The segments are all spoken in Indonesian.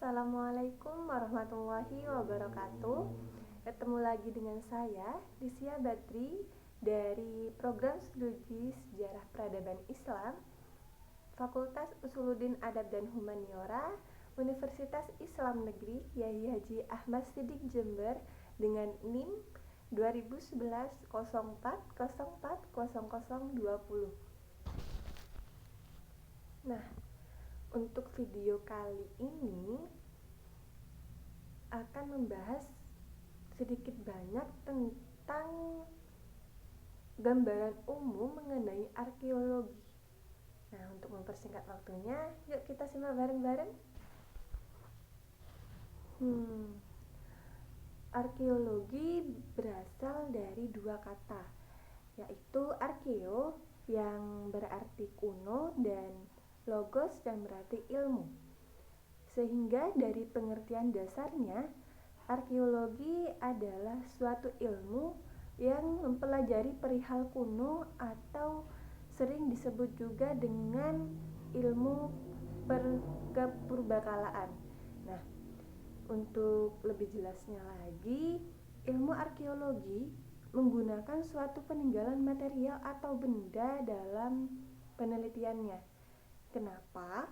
Assalamualaikum warahmatullahi wabarakatuh. Ketemu lagi dengan saya, Disia Badri, dari Program Studi Sejarah Peradaban Islam, Fakultas Usuluddin Adab dan Humaniora, Universitas Islam Negeri Yai Haji Ahmad Siddiq Jember, dengan NIM 2011 04 04 0020. Nah, untuk video kali ini akan membahas sedikit banyak tentang gambaran umum mengenai arkeologi. Nah, untuk mempersingkat waktunya, yuk kita simak bareng-bareng. Arkeologi berasal dari dua kata, yaitu arkeo yang berarti kuno dan logos yang berarti ilmu. Sehingga dari pengertian dasarnya, arkeologi adalah suatu ilmu yang mempelajari perihal kuno atau sering disebut juga dengan ilmu kepurbakalaan. Nah, untuk lebih jelasnya lagi, ilmu arkeologi menggunakan suatu peninggalan material atau benda dalam penelitiannya. Kenapa?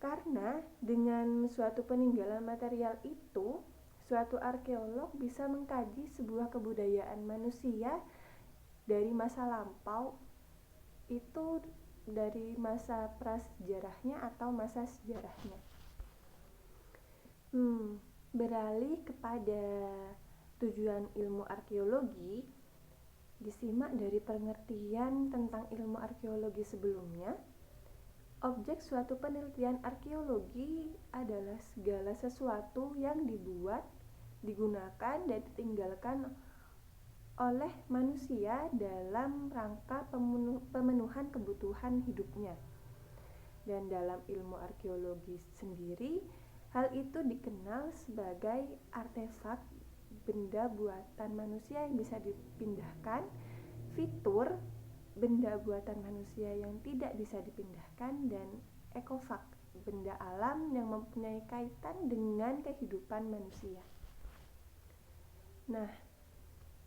Karena dengan suatu peninggalan material itu, suatu arkeolog bisa mengkaji sebuah kebudayaan manusia dari masa lampau, itu dari masa prasejarahnya atau masa sejarahnya. Beralih kepada tujuan ilmu arkeologi, disimak dari pengertian tentang ilmu arkeologi sebelumnya. Objek suatu penelitian arkeologi adalah segala sesuatu yang dibuat, digunakan, dan ditinggalkan oleh manusia dalam rangka pemenuhan kebutuhan hidupnya. Dan dalam ilmu arkeologi sendiri, hal itu dikenal sebagai artefak, benda buatan manusia yang bisa dipindahkan, fitur, benda buatan manusia yang tidak bisa dipindahkan, dan ekofak, benda alam yang mempunyai kaitan dengan kehidupan manusia. Nah,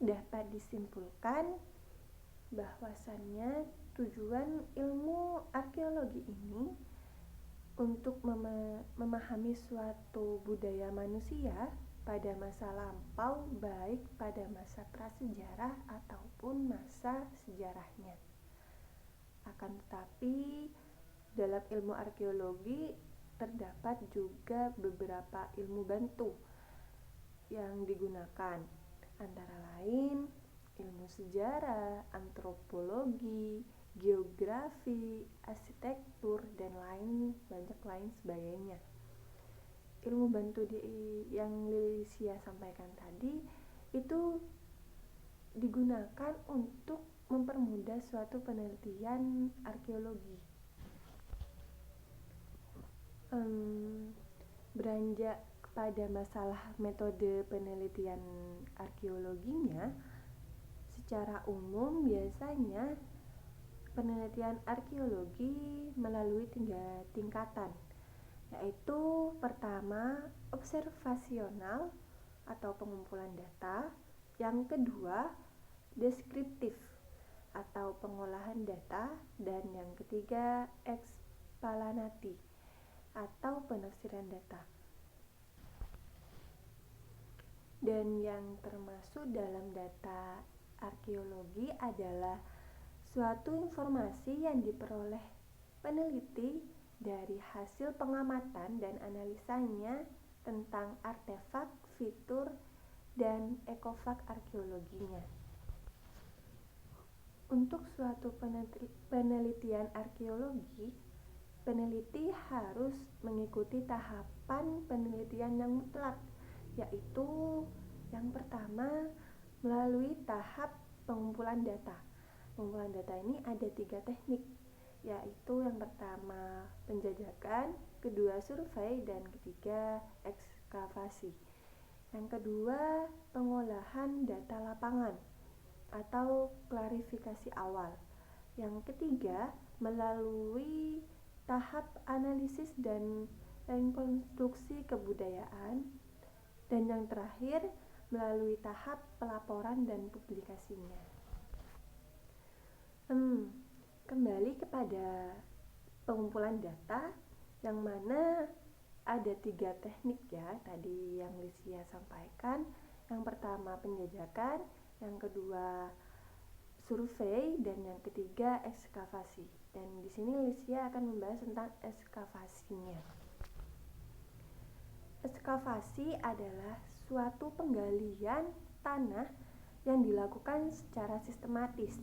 dapat disimpulkan bahwasannya tujuan ilmu arkeologi ini untuk memahami suatu budaya manusia pada masa lampau, baik pada masa prasejarah ataupun masa sejarahnya. Akan tetapi, dalam ilmu arkeologi terdapat juga beberapa ilmu bantu yang digunakan, antara lain ilmu sejarah, antropologi, geografi, arsitektur, dan banyak lain sebagainya. Ilmu bantu yang Lisia sampaikan tadi itu digunakan untuk mempermudah suatu penelitian arkeologi. Beranjak kepada masalah metode penelitian arkeologinya, secara umum biasanya penelitian arkeologi melalui 3 tingkatan, yaitu pertama observasional atau pengumpulan data, yang kedua deskriptif atau pengolahan data, dan yang ketiga eksplansif atau penafsiran data. Dan yang termasuk dalam data arkeologi adalah suatu informasi yang diperoleh peneliti dari hasil pengamatan dan analisanya tentang artefak, fitur, dan ekofak arkeologinya. Untuk suatu penelitian arkeologi, peneliti harus mengikuti tahapan penelitian yang mutlak, yaitu yang pertama melalui tahap pengumpulan data. Pengumpulan data ini ada 3 teknik, yaitu yang pertama penjajakan, kedua survei, dan ketiga ekskavasi. Yang kedua pengolahan data lapangan atau klarifikasi awal. Yang ketiga melalui tahap analisis dan rekonstruksi kebudayaan, dan yang terakhir melalui tahap pelaporan dan publikasinya. Kembali kepada pengumpulan data, yang mana ada 3 teknik ya tadi yang Lysia sampaikan. Yang pertama penjajakan, yang kedua survei, dan yang ketiga ekskavasi. Dan di sini Lysia akan membahas tentang ekskavasinya. Ekskavasi adalah suatu penggalian tanah yang dilakukan secara sistematis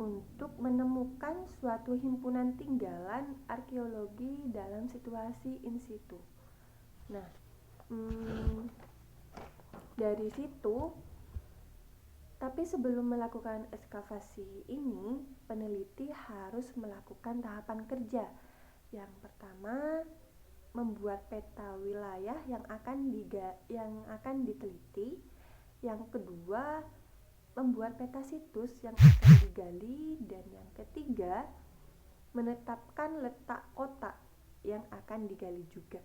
untuk menemukan suatu himpunan tinggalan arkeologi dalam situasi in situ. Nah, dari situ, tapi sebelum melakukan ekskavasi ini, peneliti harus melakukan tahapan kerja. Yang pertama, membuat peta wilayah yang akan diteliti. Yang kedua, membuat peta situs yang akan digali, dan yang ketiga menetapkan letak kota yang akan digali juga.